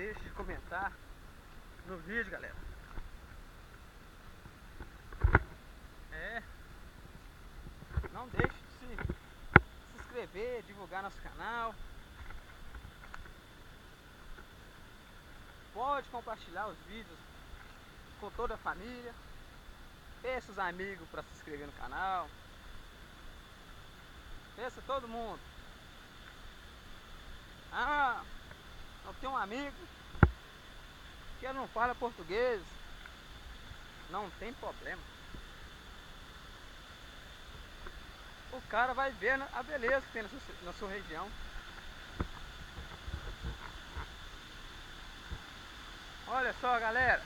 deixe de comentar no vídeo, galera. Não deixe de se inscrever, divulgar nosso canal. Pode compartilhar os vídeos com toda a família. Peça os amigos para se inscrever no canal. Peça todo mundo. Ah, eu tenho um amigo que ele não fala português. Não tem problema. O cara vai ver a beleza que tem na sua região. Olha só, galera.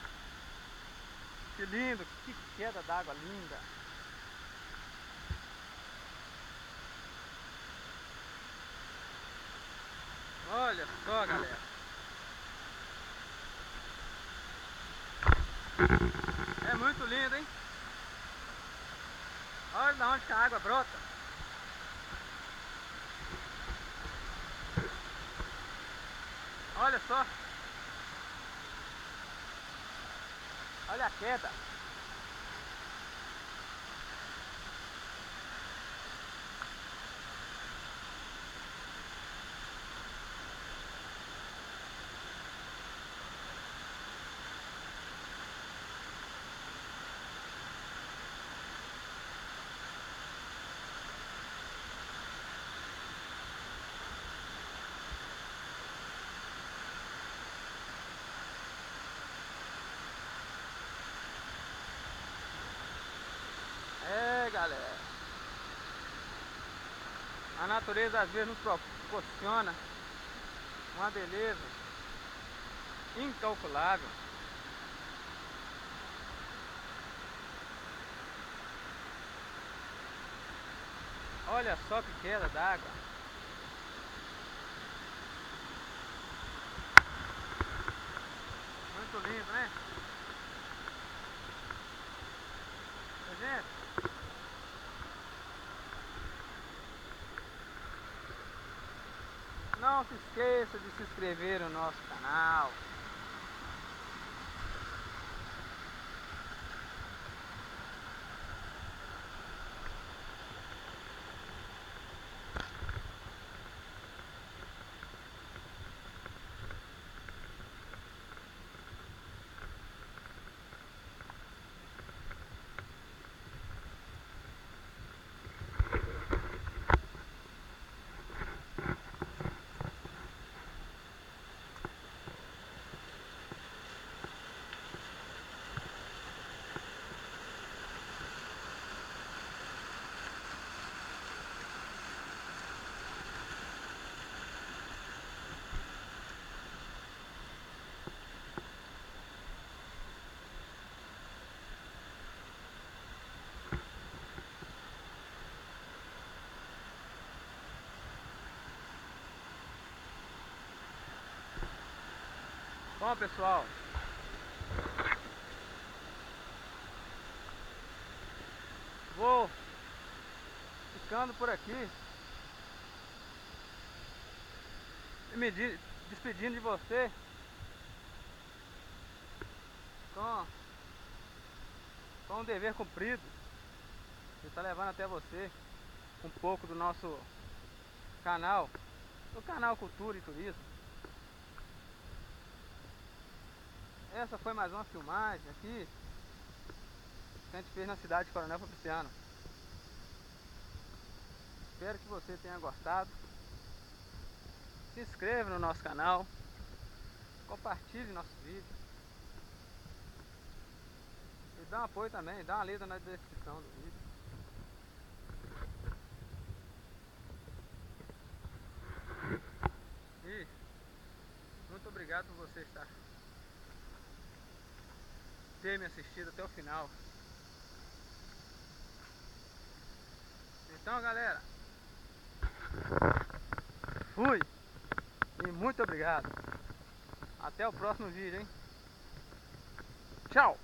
Que lindo, que queda d'água linda. Olha só, galera. É muito lindo, hein? Olha de onde que a água brota. Olha só. Olha a queda. Galera, a natureza às vezes nos proporciona uma beleza incalculável. Olha só que queda d'água. Muito lindo, né? Gente, não se esqueça de se inscrever no nosso canal. Bom, pessoal, vou ficando por aqui e me despedindo de você com um dever cumprido que está levando até você um pouco do nosso canal, do canal Cultura e Turismo. Essa foi mais uma filmagem aqui que a gente fez na cidade de Coronel Fabriciano. Espero que você tenha gostado. Se inscreva no nosso canal, compartilhe nosso vídeo e dá um apoio também, dá uma lida na descrição do vídeo. E muito obrigado por você ter me assistido até o final. Então, galera, fui e muito obrigado. Até o próximo vídeo, hein? Tchau!